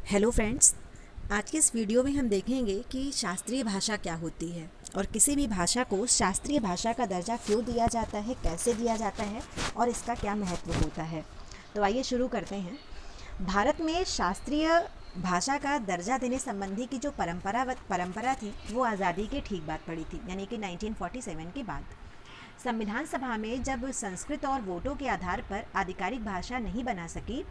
Hello friends. आज की इस वीडियो में हम देखेंगे कि शास्त्रीय भाषा क्या होती है और किसी भी भाषा को शास्त्रीय भाषा का दर्जा क्यों दिया जाता है, कैसे दिया जाता है और इसका क्या महत्व होता है। तो आइए शुरू करते हैं। भारत में शास्त्रीय भाषा का दर्जा देने संबंधी की जो परंपरा थी वो आज़ादी के ठीक बाद पड़ी थी, यानी कि 1947 के बाद। संविधान सभा में जब संस्कृत और वोटों के आधार पर आधिकारिक भाषा नहीं बना सकी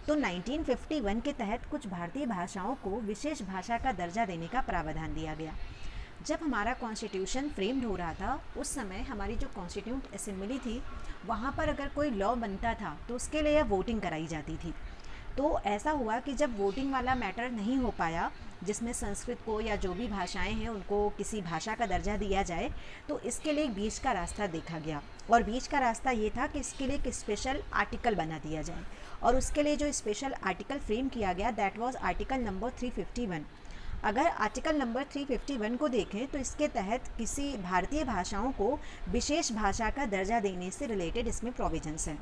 तो 1951 के तहत कुछ भारतीय भाषाओं को विशेष भाषा का दर्जा देने का प्रावधान दिया गया। जब हमारा कॉन्स्टिट्यूशन फ्रेम्ड हो रहा था उस समय हमारी जो कॉन्स्टिट्यूंट असेंबली थी वहाँ पर अगर कोई लॉ बनता था तो उसके लिए वोटिंग कराई जाती थी। तो ऐसा हुआ कि जब वोटिंग वाला मैटर नहीं हो पाया जिसमें संस्कृत को या जो भी भाषाएं हैं उनको किसी भाषा का दर्जा दिया जाए, तो इसके लिए एक बीच का रास्ता देखा गया। और बीच का रास्ता ये था कि इसके लिए एक स्पेशल आर्टिकल बना दिया जाए और उसके लिए जो स्पेशल आर्टिकल फ्रेम किया गया दैट वाज आर्टिकल नंबर 351। अगर आर्टिकल नंबर 351 को देखें तो इसके तहत किसी भारतीय भाषाओं को विशेष भाषा का दर्जा देने से रिलेटेड इसमें प्रोविजंस हैं।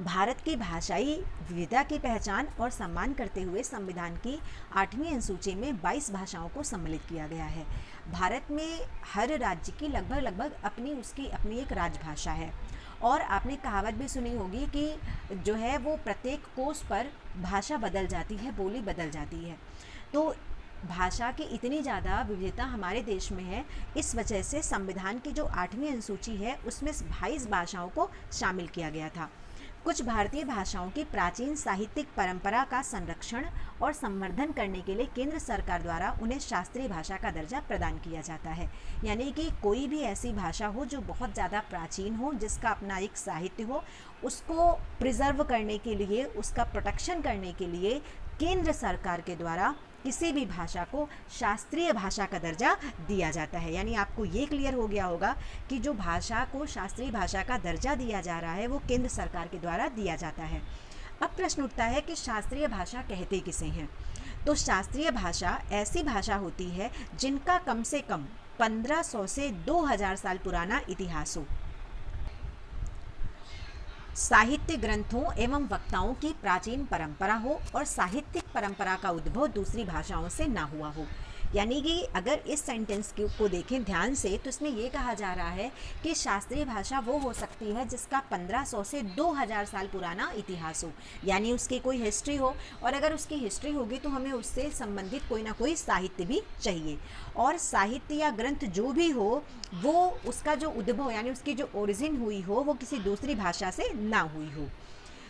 भारत की भाषाई विविधता की पहचान और सम्मान करते हुए संविधान की 8वीं अनुसूची में 22 भाषाओं को सम्मिलित किया गया है। भारत में हर राज्य की लगभग उसकी अपनी एक राजभाषा है और आपने कहावत भी सुनी होगी कि जो है वो प्रत्येक कोस पर भाषा बदल जाती है, बोली बदल जाती है। तो भाषा की इतनी ज़्यादा विविधता हमारे देश में है, इस वजह से संविधान की जो 8वीं अनुसूची है उसमें 22 भाषाओं को शामिल किया गया था। कुछ भारतीय भाषाओं की प्राचीन साहित्यिक परंपरा का संरक्षण और संवर्धन करने के लिए केंद्र सरकार द्वारा उन्हें शास्त्रीय भाषा का दर्जा प्रदान किया जाता है। यानी कि कोई भी ऐसी भाषा हो जो बहुत ज़्यादा प्राचीन हो, जिसका अपना एक साहित्य हो, उसको प्रिजर्व करने के लिए, उसका प्रोटेक्शन करने के लिए केंद्र सरकार के द्वारा किसी भी भाषा को शास्त्रीय भाषा का दर्जा दिया जाता है। यानी आपको ये क्लियर हो गया होगा कि जो भाषा को शास्त्रीय भाषा का दर्जा दिया जा रहा है वो केंद्र सरकार के द्वारा दिया जाता है। अब प्रश्न उठता है कि शास्त्रीय भाषा कहते किसे हैं। तो शास्त्रीय भाषा ऐसी भाषा होती है जिनका कम से कम 1500 से 2000 साल पुराना इतिहास हो, साहित्य ग्रंथों एवं वक्ताओं की प्राचीन परंपरा हो और साहित्यिक परंपरा का उद्भव दूसरी भाषाओं से ना हुआ हो। यानी कि अगर इस सेंटेंस को देखें ध्यान से तो इसमें यह कहा जा रहा है कि शास्त्रीय भाषा वो हो सकती है जिसका 1500 से 2000 साल पुराना इतिहास हो, यानी उसकी कोई हिस्ट्री हो, और अगर उसकी हिस्ट्री होगी तो हमें उससे संबंधित कोई ना कोई साहित्य भी चाहिए। और साहित्य या ग्रंथ जो भी हो वो उसका जो उद्भव यानी उसकी जो ओरिजिन हुई हो वो किसी दूसरी भाषा से ना हुई हो।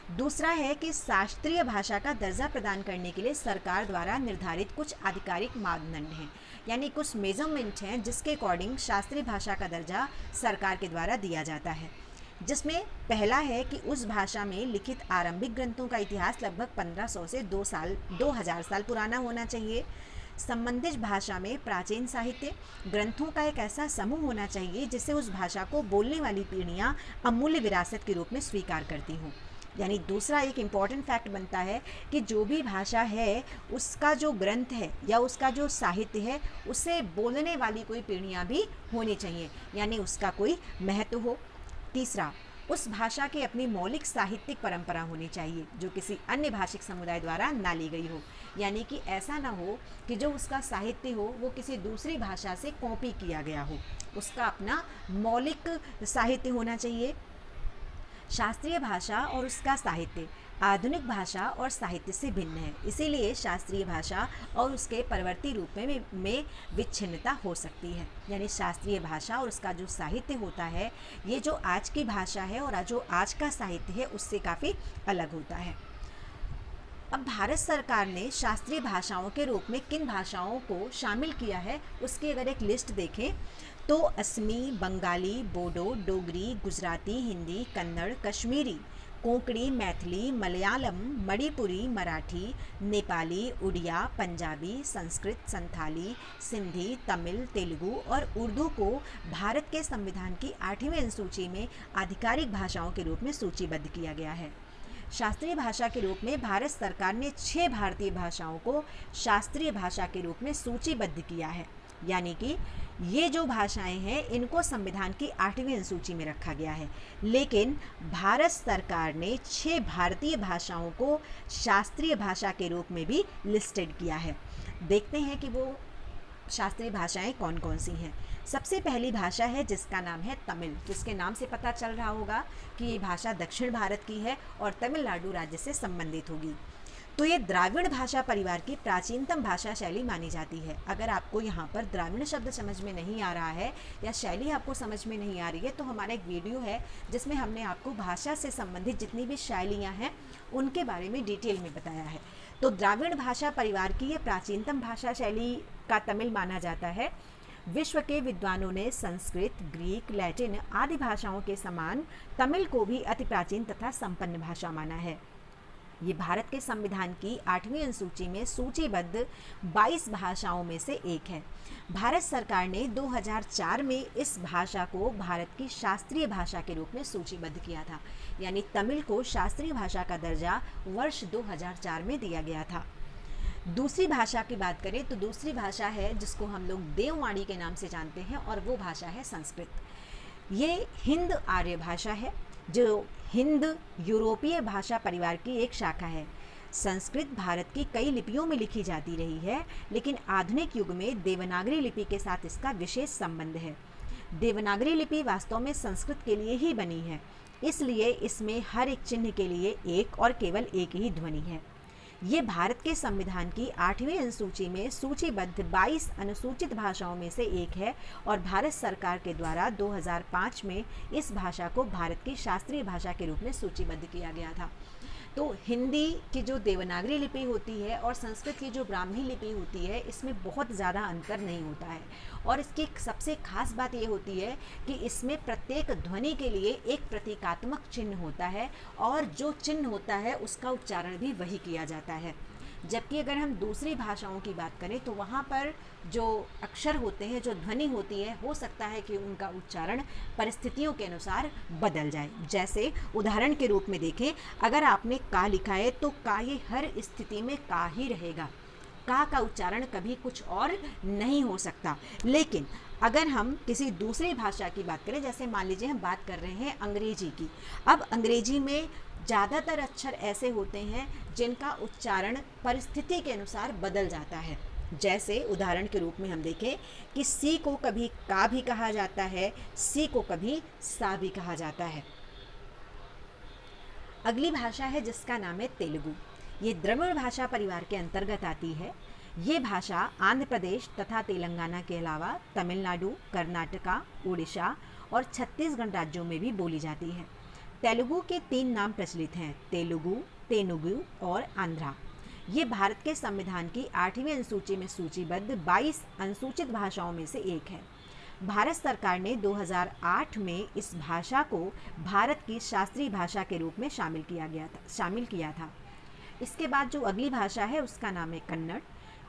दूसरा है कि शास्त्रीय भाषा का दर्जा प्रदान करने के लिए सरकार द्वारा निर्धारित कुछ आधिकारिक मानदंड हैं, यानी कुछ मेजरमेंट हैं जिसके अकॉर्डिंग शास्त्रीय भाषा का दर्जा सरकार के द्वारा दिया जाता है। जिसमें पहला है कि उस भाषा में लिखित आरंभिक ग्रंथों का इतिहास लगभग 1500 से 2000 साल पुराना होना चाहिए। संबंधित भाषा में प्राचीन साहित्य ग्रंथों का एक ऐसा समूह होना चाहिए जिससे उस भाषा को बोलने वाली पीढ़ियाँ अमूल्य विरासत के रूप में स्वीकार करती हों। यानी दूसरा एक इम्पॉर्टेंट फैक्ट बनता है कि जो भी भाषा है उसका जो ग्रंथ है या उसका जो साहित्य है उसे बोलने वाली कोई पीढ़ियाँ भी होनी चाहिए, यानी उसका कोई महत्व हो। तीसरा, उस भाषा की अपनी मौलिक साहित्यिक परंपरा होनी चाहिए जो किसी अन्य भाषिक समुदाय द्वारा ना ली गई हो, यानी कि ऐसा ना हो कि जो उसका साहित्य हो वो किसी दूसरी भाषा से कॉपी किया गया हो, उसका अपना मौलिक साहित्य होना चाहिए। शास्त्रीय भाषा और उसका साहित्य आधुनिक भाषा और साहित्य से भिन्न है, इसीलिए शास्त्रीय भाषा और उसके परवर्ती रूप में विच्छिन्नता हो सकती है। यानी शास्त्रीय भाषा और उसका जो साहित्य होता है ये जो आज की भाषा है और जो आज का साहित्य है उससे काफ़ी अलग होता है। अब भारत सरकार ने शास्त्रीय भाषाओं के रूप में किन भाषाओं को शामिल किया है उसकी अगर एक लिस्ट देखें तो असमी, बंगाली, बोडो, डोगरी, गुजराती, हिंदी, कन्नड़, कश्मीरी, कोंकणी, मैथिली, मलयालम, मणिपुरी, मराठी, नेपाली, उड़िया, पंजाबी, संस्कृत, संथाली, सिंधी, तमिल, तेलुगु और उर्दू को भारत के संविधान की 8वीं अनुसूची में आधिकारिक भाषाओं के रूप में सूचीबद्ध किया गया है। शास्त्रीय भाषा के रूप में भारत सरकार ने 6 भारतीय भाषाओं को शास्त्रीय भाषा के रूप में सूचीबद्ध किया है। यानी कि ये जो भाषाएं हैं इनको संविधान की 8वीं अनुसूची में रखा गया है, लेकिन भारत सरकार ने 6 भारतीय भाषाओं को शास्त्रीय भाषा के रूप में भी लिस्टेड किया है। देखते हैं कि वो शास्त्रीय भाषाएं कौन कौन सी हैं। सबसे पहली भाषा है जिसका नाम है तमिल, जिसके नाम से पता चल रहा होगा कि ये भाषा दक्षिण भारत की है और तमिलनाडु राज्य से संबंधित होगी। तो ये द्राविड़ भाषा परिवार की प्राचीनतम भाषा शैली मानी जाती है। अगर आपको यहाँ पर द्राविड़ शब्द समझ में नहीं आ रहा है या शैली आपको समझ में नहीं आ रही है, तो हमारा एक वीडियो है जिसमें हमने आपको भाषा से संबंधित जितनी भी शैलियाँ हैं उनके बारे में डिटेल में बताया है। तो द्राविड़ भाषा परिवार की ये प्राचीनतम भाषा शैली का तमिल माना जाता है। विश्व के विद्वानों ने संस्कृत, ग्रीक, लैटिन आदि भाषाओं के समान तमिल को भी अति प्राचीन तथा संपन्न भाषा माना है। ये भारत के संविधान की 8वीं अनुसूची में सूचीबद्ध 22 भाषाओं में से एक है। भारत सरकार ने 2004 में इस भाषा को भारत की शास्त्रीय भाषा के रूप में सूचीबद्ध किया था, यानी तमिल को शास्त्रीय भाषा का दर्जा वर्ष 2004 में दिया गया था। दूसरी भाषा की बात करें तो दूसरी भाषा है जिसको हम लोग देववाणी के नाम से जानते हैं और वो भाषा है संस्कृत। ये हिंद आर्य भाषा है जो हिंद यूरोपीय भाषा परिवार की एक शाखा है। संस्कृत भारत की कई लिपियों में लिखी जाती रही है, लेकिन आधुनिक युग में देवनागरी लिपि के साथ इसका विशेष संबंध है। देवनागरी लिपि वास्तव में संस्कृत के लिए ही बनी है, इसलिए इसमें हर एक चिन्ह के लिए एक और केवल एक ही ध्वनि है। ये भारत के संविधान की 8वीं अनुसूची में सूचीबद्ध 22 अनुसूचित भाषाओं में से एक है और भारत सरकार के द्वारा 2005 में इस भाषा को भारत की शास्त्रीय भाषा के रूप में सूचीबद्ध किया गया था। तो हिंदी की जो देवनागरी लिपि होती है और संस्कृत की जो ब्राह्मी लिपि होती है, इसमें बहुत ज़्यादा अंतर नहीं होता है और इसकी सबसे खास बात ये होती है कि इसमें प्रत्येक ध्वनि के लिए एक प्रतीकात्मक चिन्ह होता है और जो चिन्ह होता है उसका उच्चारण भी वही किया जाता है। जबकि अगर हम दूसरी भाषाओं की बात करें तो वहाँ पर जो अक्षर होते हैं, जो ध्वनि होती है, हो सकता है कि उनका उच्चारण परिस्थितियों के अनुसार बदल जाए। जैसे उदाहरण के रूप में देखें, अगर आपने का लिखा है तो का ये हर स्थिति में का ही रहेगा, का उच्चारण कभी कुछ और नहीं हो सकता। लेकिन अगर हम किसी दूसरी भाषा की बात करें, जैसे मान लीजिए हम बात कर रहे हैं अंग्रेजी की, अब अंग्रेजी में ज़्यादातर अक्षर ऐसे होते हैं जिनका उच्चारण परिस्थिति के अनुसार बदल जाता है। जैसे उदाहरण के रूप में हम देखें कि सी को कभी का भी कहा जाता है, सी को कभी सा भी कहा जाता है। अगली भाषा है जिसका नाम है तेलुगु। ये द्रविड़ भाषा परिवार के अंतर्गत आती है। ये भाषा आंध्र प्रदेश तथा तेलंगाना के अलावा तमिलनाडु, कर्नाटका, उड़ीसा और छत्तीसगढ़ राज्यों में भी बोली जाती है। तेलुगु के 3 नाम प्रचलित हैं, तेलुगु, तेनुगु और आंध्रा। ये भारत के संविधान की 8वीं अनुसूची में सूचीबद्ध 22 अनुसूचित भाषाओं में से एक है। भारत सरकार ने 2008 में इस भाषा को भारत की शास्त्रीय भाषा के रूप में शामिल किया था। इसके बाद जो अगली भाषा है उसका नाम है कन्नड़।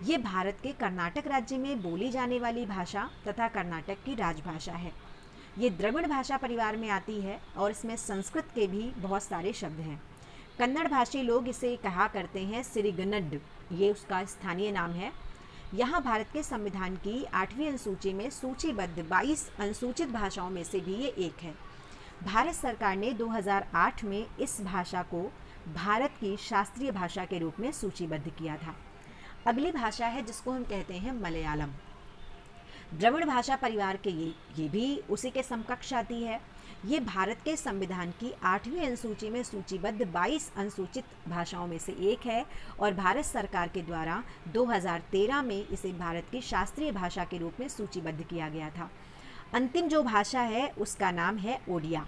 ये भारत के कर्नाटक राज्य में बोली जाने वाली भाषा तथा कर्नाटक की राजभाषा है। ये द्रविड़ भाषा परिवार में आती है और इसमें संस्कृत के भी बहुत सारे शब्द हैं। कन्नड़ भाषी लोग इसे कहा करते हैं सिरिगनड, ये उसका स्थानीय नाम है। यहाँ भारत के संविधान की 8वीं अनुसूची में सूचीबद्ध 22 अनुसूचित भाषाओं में से भी ये एक है। भारत सरकार ने 2008 में इस भाषा को भारत की शास्त्रीय भाषा के रूप में सूचीबद्ध किया था। अगली भाषा है जिसको हम कहते हैं मलयालम। द्रविड़ भाषा परिवार के ये भी उसी के समकक्ष आती है। ये भारत के संविधान की 8वीं अनुसूची में सूचीबद्ध 22 अनुसूचित भाषाओं में से एक है और भारत सरकार के द्वारा 2013 में इसे भारत की शास्त्रीय भाषा के रूप में सूचीबद्ध किया गया था। अंतिम जो भाषा है उसका नाम है ओडिया।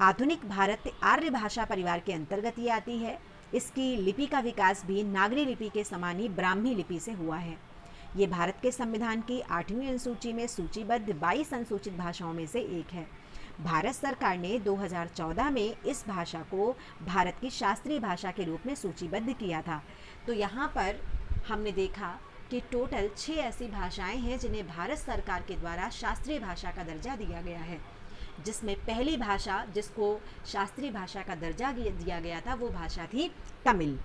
आधुनिक भारत आर्य भाषा परिवार के अंतर्गत ये आती है। इसकी लिपि का विकास भी नागरी लिपि के समान ही ब्राह्मी लिपि से हुआ है। ये भारत के संविधान की 8वीं अनुसूची में सूचीबद्ध 22 अनुसूचित भाषाओं में से एक है। भारत सरकार ने 2014 में इस भाषा को भारत की शास्त्रीय भाषा के रूप में सूचीबद्ध किया था। तो यहाँ पर हमने देखा कि टोटल 6 ऐसी भाषाएं हैं जिन्हें भारत सरकार के द्वारा शास्त्रीय भाषा का दर्जा दिया गया है, जिसमें पहली भाषा जिसको शास्त्रीय भाषा का दर्जा दिया गया था वो भाषा थी तमिल।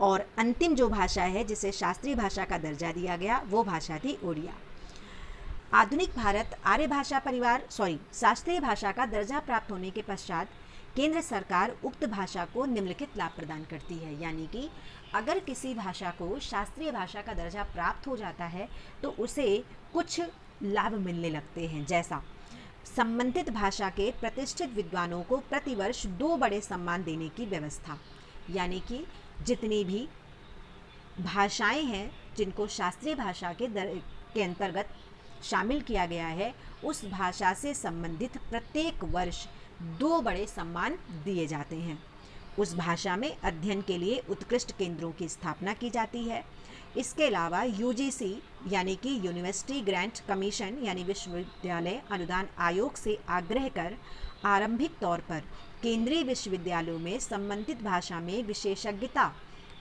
और अंतिम जो भाषा है जिसे शास्त्रीय भाषा का दर्जा दिया गया वो भाषा थी उड़िया। आधुनिक भारत शास्त्रीय भाषा का दर्जा प्राप्त होने के पश्चात केंद्र सरकार उक्त भाषा को निम्नलिखित लाभ प्रदान करती है। यानी कि अगर किसी भाषा को शास्त्रीय भाषा का दर्जा प्राप्त हो जाता है तो उसे कुछ लाभ मिलने लगते हैं, जैसा संबंधित भाषा के प्रतिष्ठित विद्वानों को प्रतिवर्ष 2 बड़े सम्मान देने की व्यवस्था। यानी कि जितनी भी भाषाएं हैं जिनको शास्त्रीय भाषा के अंतर्गत शामिल किया गया है, उस भाषा से संबंधित प्रत्येक वर्ष 2 बड़े सम्मान दिए जाते हैं। उस भाषा में अध्ययन के लिए उत्कृष्ट केंद्रों की स्थापना की जाती है। इसके अलावा यूजीसी यानी कि यूनिवर्सिटी ग्रांट कमीशन यानी विश्वविद्यालय अनुदान आयोग से आग्रह कर आरंभिक तौर पर केंद्रीय विश्वविद्यालयों में संबंधित भाषा में विशेषज्ञता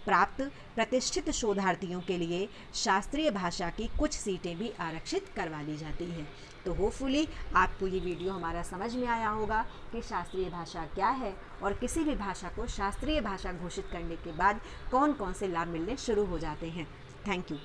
प्राप्त प्रतिष्ठित शोधार्थियों के लिए शास्त्रीय भाषा की कुछ सीटें भी आरक्षित करवा ली जाती हैं। तो होपफुली आपको ये वीडियो हमारा समझ में आया होगा कि शास्त्रीय भाषा क्या है और किसी भी भाषा को शास्त्रीय भाषा घोषित करने के बाद कौन कौन से लाभ मिलने शुरू हो जाते हैं। Thank you.